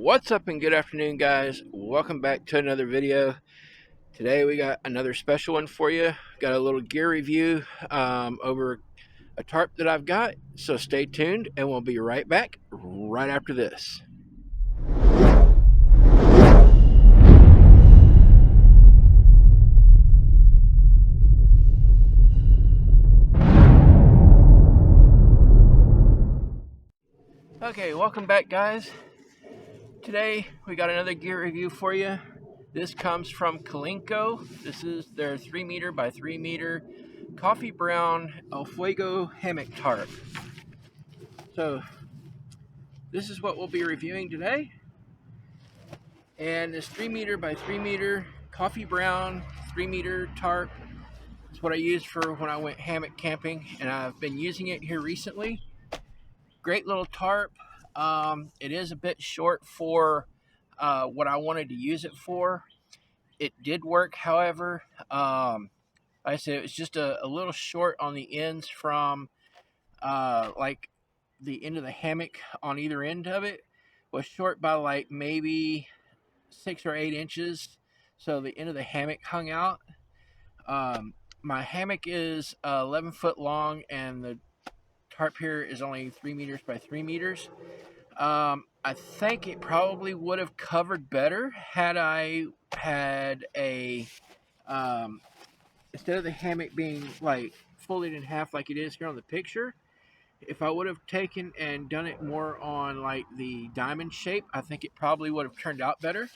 What's up and good afternoon, guys. Welcome back to another video. Today we got another special one for you. Got a little gear review over a tarp that I've got, so stay tuned and we'll be right back right after this. Okay, welcome back, guys. Today we got another gear review for you. This comes from Kalinko. This is their 3 meter by 3 meter coffee brown El Fuego hammock tarp. So this is what we'll be reviewing today. And this 3 meter by 3 meter coffee brown 3 meter tarp is what I used for when I went hammock camping, and I've been using it here recently. Great little tarp. It is a bit short for what I wanted to use it for. It did work, however. Like I said, it was just a little short on the ends from like the end of the hammock on either end of it was short by like maybe 6 or 8 inches, so the end of the hammock hung out. My hammock is 11 foot long, and the tarp here is only 3 meters by 3 meters. I think it probably would have covered better had I had a instead of the hammock being like folded in half like it is here on the picture. If I would have taken and done it more on like the diamond shape, I think it probably would have turned out better.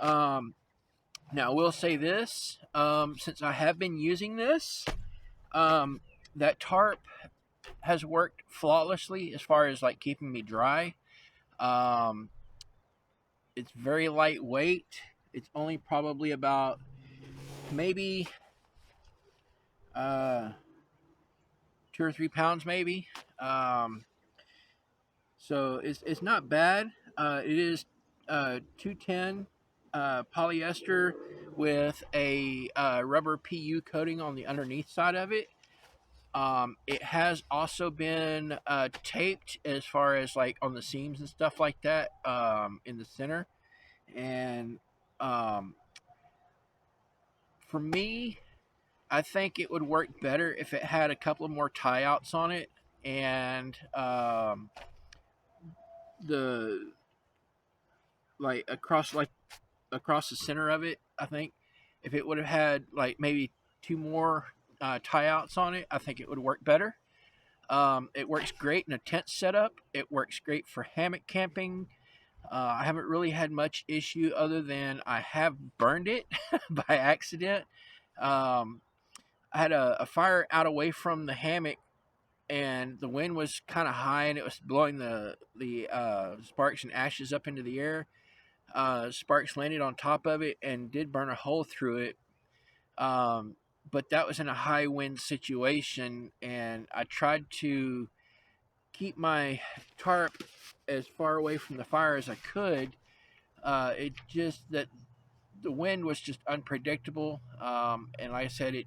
Now I will say this, since I have been using this, that tarp has worked flawlessly as far as like keeping me dry. It's very lightweight. It's only probably about maybe 2 or 3 pounds maybe. So it's not bad. It is 210 polyester with a rubber PU coating on the underneath side of it. It has also been taped as far as like on the seams and stuff like that, in the center. And for me, I think it would work better if it had a couple of more tie outs on it, and the like across the center of it. I think if it would have had like maybe 2 more tie outs on it, I think it would work better. It works great in a tent setup. It works great for hammock camping. I haven't really had much issue other than I have burned it by accident. I had a fire out away from the hammock, and the wind was kind of high, and it was blowing the sparks and ashes up into the air. Sparks landed on top of it and did burn a hole through it. But that was in a high wind situation, and I tried to keep my tarp as far away from the fire as I could. It just that the wind was just unpredictable, and like I said,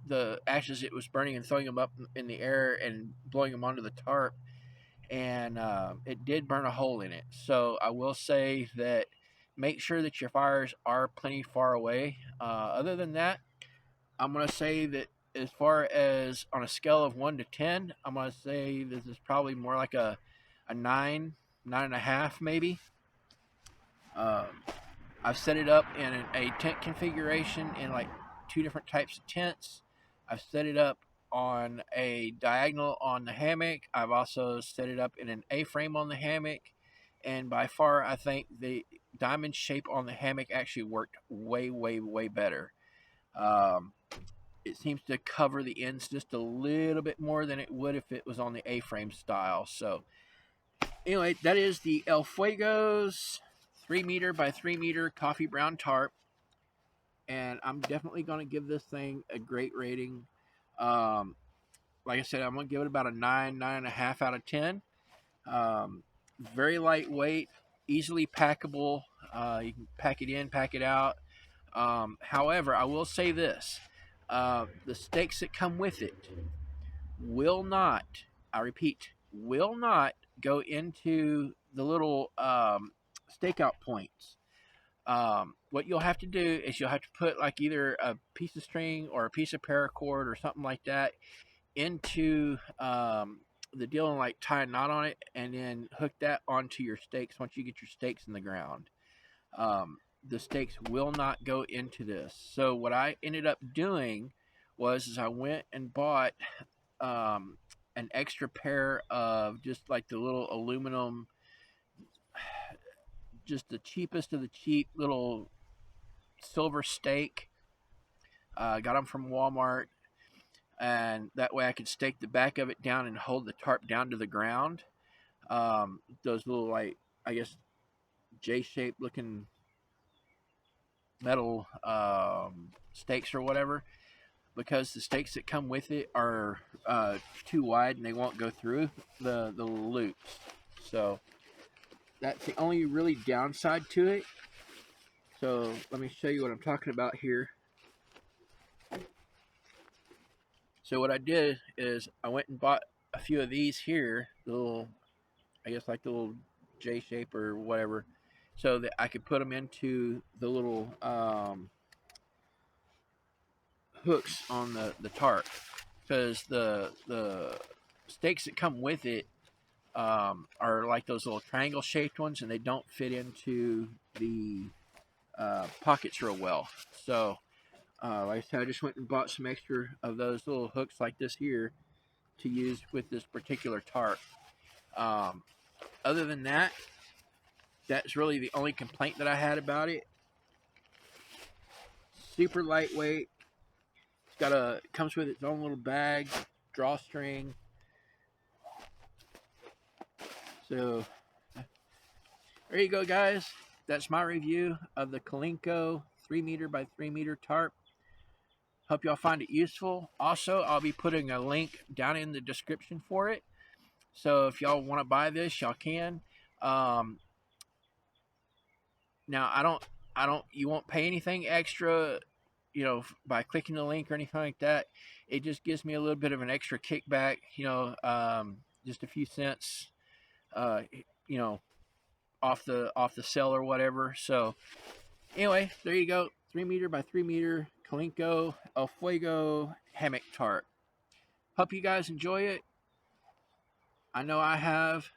the ashes it was burning and throwing them up in the air and blowing them onto the tarp, and it did burn a hole in it. So I will say that make sure that your fires are plenty far away. Other than that, I'm going to say that as far as on a scale of 1 to 10, I'm going to say this is probably more like a 9, 9.5 maybe. I've set it up in a tent configuration in like 2 different types of tents. I've set it up on a diagonal on the hammock. I've also set it up in an A-frame on the hammock. And by far, I think the diamond shape on the hammock actually worked way, way, way better. It seems to cover the ends just a little bit more than it would if it was on the A-frame style. So anyway, that is the El Fuego's 3 meter by 3 meter coffee brown tarp, and I'm definitely going to give this thing a great rating. Like I said, I'm going to give it about a 9, 9.5 out of 10. Very lightweight, easily packable. You can pack it in, pack it out. However, I will say this. The stakes that come with it will not, I repeat, will not go into the little stakeout points. What you'll have to do is you'll have to put like either a piece of string or a piece of paracord or something like that into the deal and like tie a knot on it, and then hook that onto your stakes once you get your stakes in the ground. The stakes will not go into this. So what I ended up doing was I went and bought an extra pair of just like the little aluminum, just the cheapest of the cheap little silver stake. Got them from Walmart, and that way I could stake the back of it down and hold the tarp down to the ground. Those little, like, I guess J-shaped looking metal stakes or whatever, because the stakes that come with it are too wide and they won't go through the loops. So that's the only really downside to it. So let me show you what I'm talking about here. So what I did is I went and bought a few of these here, the little, I guess like the little J shape or whatever, so that I could put them into the little hooks on the tarp, because the stakes that come with it are like those little triangle shaped ones, and they don't fit into the pockets real well. So like I said, I just went and bought some extra of those little hooks like this here to use with this particular tarp. Other than that, that's really the only complaint that I had about it. Super lightweight. Comes with its own little bag, drawstring. So there you go, guys. That's my review of the Kalinko 3 meter by 3 meter tarp. Hope y'all find it useful. Also, I'll be putting a link down in the description for it. So if y'all want to buy this, y'all can. Now you won't pay anything extra, by clicking the link or anything like that. It just gives me a little bit of an extra kickback, just a few cents, off the sale or whatever. So anyway, there you go. 3 meter by 3 meter Kalinko El Fuego hammock tarp. Hope you guys enjoy it. I know I have.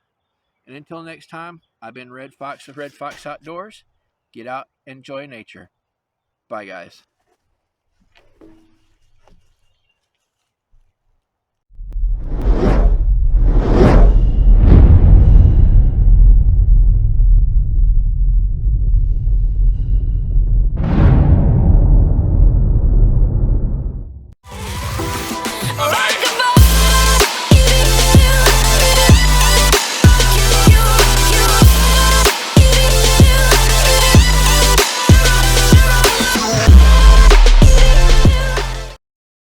And until next time, I've been Red Fox of Red Fox Outdoors. Get out, enjoy nature. Bye, guys.